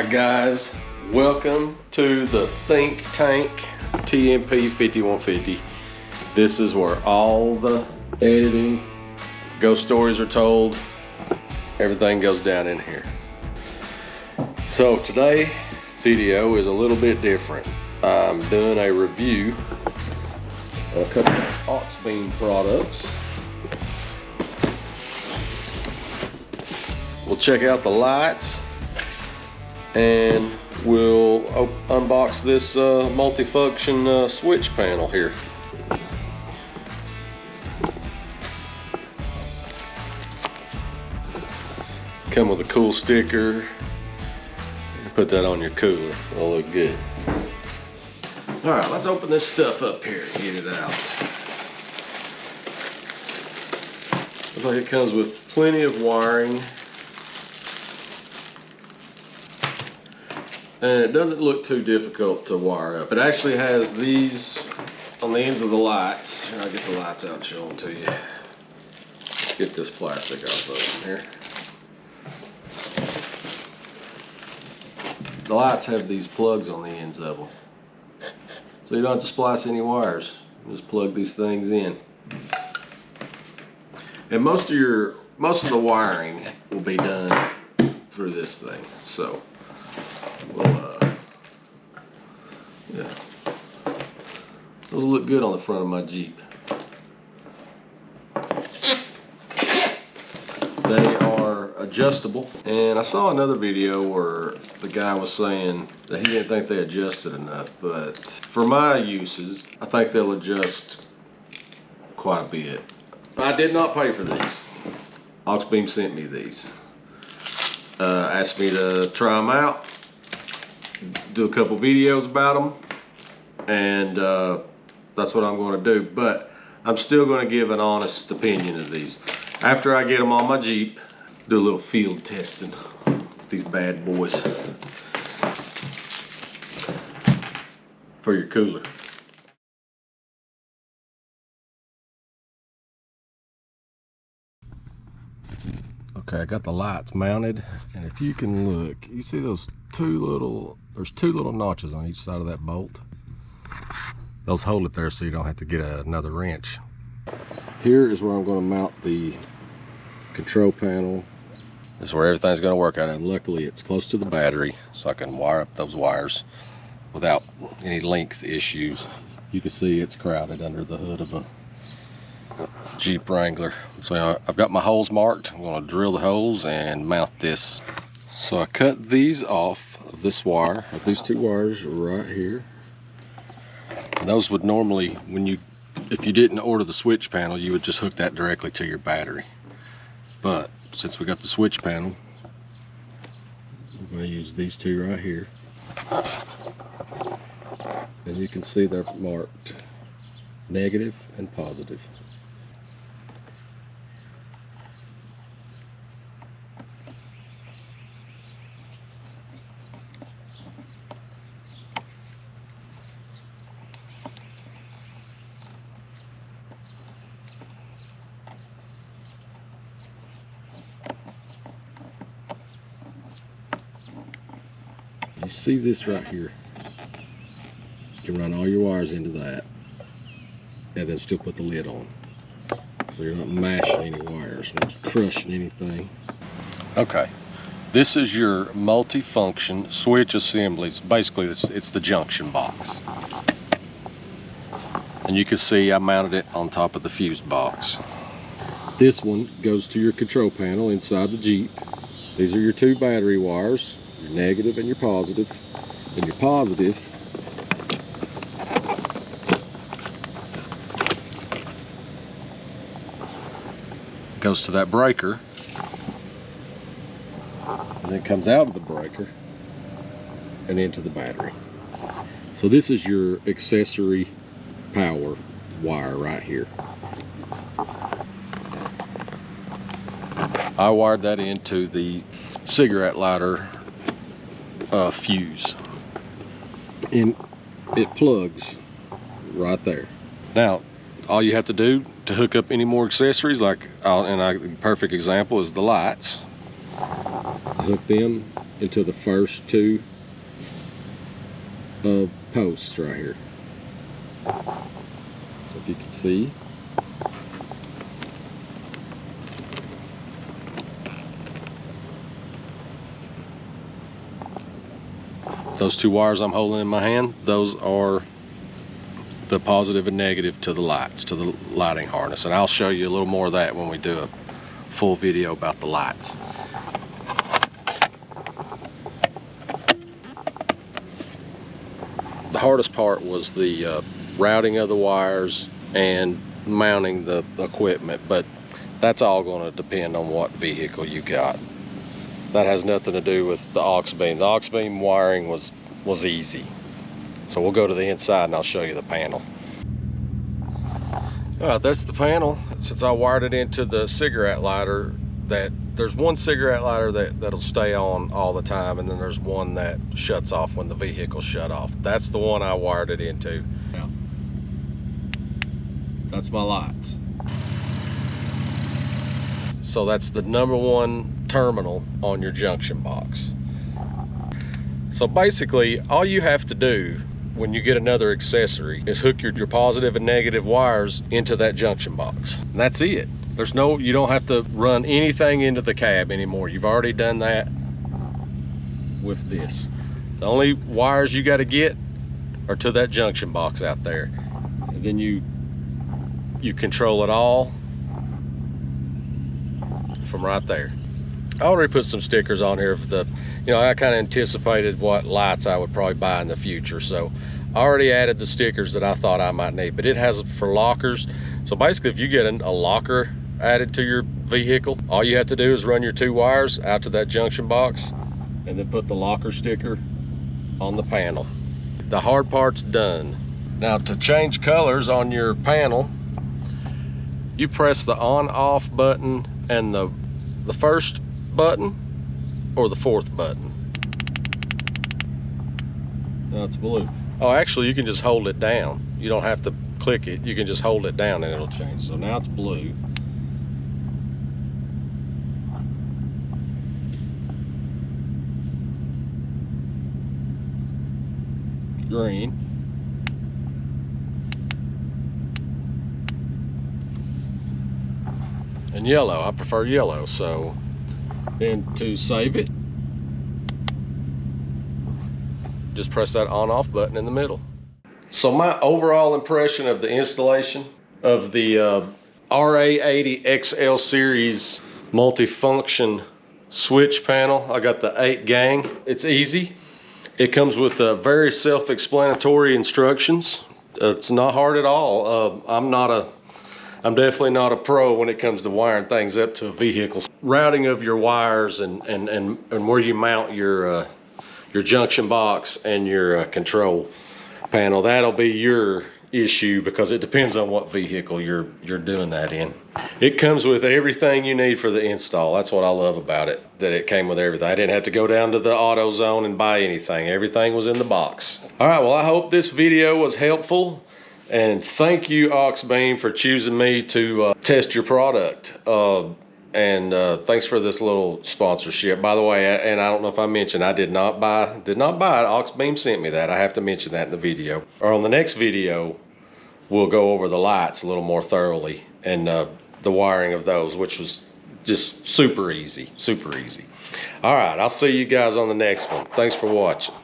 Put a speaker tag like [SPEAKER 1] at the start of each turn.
[SPEAKER 1] Alright guys, welcome to the Think Tank TMP 5150. This is where all the editing, ghost stories are told. Everything goes down in here. So today video is a little bit different. I'm doing a review of a couple of Auxbeam products. We'll check out the lights and we'll unbox this multifunction switch panel here. Come with a cool sticker. Put that on your cooler. It'll look good. All right, let's open this stuff up here and get it out. Looks like it comes with plenty of wiring. And it doesn't look too difficult to wire up. It actually has these on the ends of the lights. Here, I'll get the lights out and show them to you. Get this plastic off of them here. The lights have these plugs on the ends of them. So you don't have to splice any wires. You just plug these things in. And most of the wiring will be done through this thing. So yeah, those look good on the front of my Jeep. They are adjustable, and I saw another video where the guy was saying that he didn't think they adjusted enough, but for my uses, I think they'll adjust quite a bit. I did not pay for these. Auxbeam sent me these. Asked me to try them out, do a couple videos about them, and that's what I'm going to do. But I'm still going to give an honest opinion of these. After I get them on my Jeep, do a little field testing with these bad boys for your cooler. Okay, I got the lights mounted, and if you can look, you see those there's two little notches on each side of that bolt. Those hold it there so you don't have to get another wrench. Here is where I'm going to mount the control panel. This is where everything's going to work out, and luckily it's close to the battery, so I can wire up those wires without any length issues. You can see it's crowded under the hood of a Jeep Wrangler. So I've got my holes marked. I'm going to drill the holes and mount this. So I cut these off of this wire, of these two wires right here. And those would normally, if you didn't order the switch panel, you would just hook that directly to your battery. But since we got the switch panel, I'm going to use these two right here. And you can see they're marked negative and positive. You see this right here? You can run all your wires into that and then still put the lid on. So you're not mashing any wires, not crushing anything. Okay, this is your multi-function switch assemblies. Basically, it's the junction box. And you can see I mounted it on top of the fuse box. This one goes to your control panel inside the Jeep. These are your two battery wires. Your negative and your positive. And your positive goes to that breaker, and then comes out of the breaker and into the battery. So this is your accessory power wire right here. I wired that into the cigarette lighter fuse, and it plugs right there. Now all you have to do to hook up any more accessories, like a perfect example is the lights. Hook them into the first two posts right here. So if you can see, those two wires I'm holding in my hand, those are the positive and negative to the lights, to the lighting harness. And I'll show you a little more of that when we do a full video about the lights. The hardest part was the routing of the wires and mounting the equipment, but that's all going to depend on what vehicle you got. That has nothing to do with the Auxbeam. The Auxbeam wiring was easy. So we'll go to the inside and I'll show you the panel. All right, that's the panel. Since I wired it into the cigarette lighter, there's one cigarette lighter that'll stay on all the time, and then there's one that shuts off when the vehicle shut off. That's the one I wired it into. Yeah. That's my lights. So that's the #1 terminal on your junction box. So basically, all you have to do when you get another accessory is hook your positive and negative wires into that junction box. And that's it. You don't have to run anything into the cab anymore. You've already done that with this. The only wires you got to get are to that junction box out there. And then you control it all from right there. I already put some stickers on here of I kind of anticipated what lights I would probably buy in the future. So I already added the stickers that I thought I might need, but it has for lockers. So basically, if you get a locker added to your vehicle, all you have to do is run your 2 wires out to that junction box and then put the locker sticker on the panel. The hard part's done. Now, to change colors on your panel, you press the on-off button and the first button or the 4th button. Now it's blue. Oh, actually, you can just hold it down. You don't have to click it. You can just hold it down and it'll change. So now it's blue. Green. And yellow. I prefer yellow. So then to save it, just press that on-off button in the middle. So my overall impression of the installation of the RA80 XL series multifunction switch panel. I got the 8 gang. It's easy. It comes with very self-explanatory instructions. It's not hard at all. I'm definitely not a pro when it comes to wiring things up to a vehicle. Routing of your wires and where you mount your junction box and your control panel, that'll be your issue because it depends on what vehicle you're doing that in. It comes with everything you need for the install. That's what I love about it, that it came with everything. I didn't have to go down to the AutoZone and buy anything. Everything was in the box. All right, well, I hope this video was helpful, and thank you, Auxbeam, for choosing me to test your product. Thanks for this little sponsorship. By the way, and I don't know if I mentioned, I did not buy it. Auxbeam sent me that. I have to mention that in the video. Or on the next video, we'll go over the lights a little more thoroughly and the wiring of those, which was just super easy, super easy. All right, I'll see you guys on the next one. Thanks for watching.